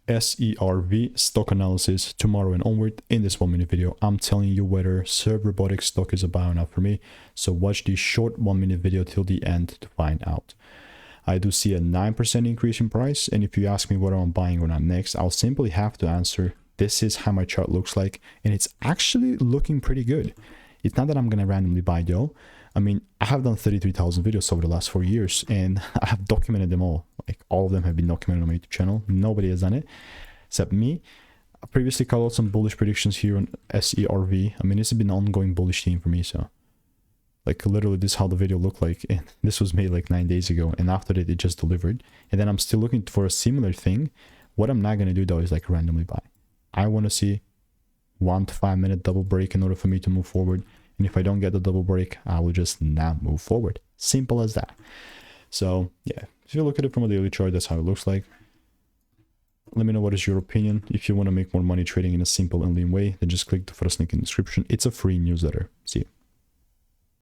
SERV stock analysis tomorrow and onward. In this 1 minute video, I'm telling you whether SERV Robotics stock is a buy or not for me. So watch the short 1 minute video till the end to find out. I do see a 9% increase in price, and if you ask me whether I'm buying or not next, I'll simply have to answer, this is how my chart looks like, and it's actually looking pretty good. It's not that I'm going to randomly buy though. I mean, I have done 33,000 videos over the last 4 years, and I have documented them all. Like, all of them have been documented on my YouTube channel. Nobody has done it except me. I previously called out some bullish predictions here on SERV. I mean, it's been an ongoing bullish theme for me, so like literally this is how the video looked like, and this was made like 9 days ago, and after that it just delivered. And then I'm still looking for a similar thing. What I'm not going to do though is like randomly buy. I want to see 1 to 5 minute double break in order for me to move forward. And if I don't get the double break, I will just not move forward. Simple as that. So yeah, if you look at it from a daily chart, that's how it looks like. Let me know what is your opinion. If you want to make more money trading in a simple and lean way, then just click the first link in the description. It's a free newsletter. See you.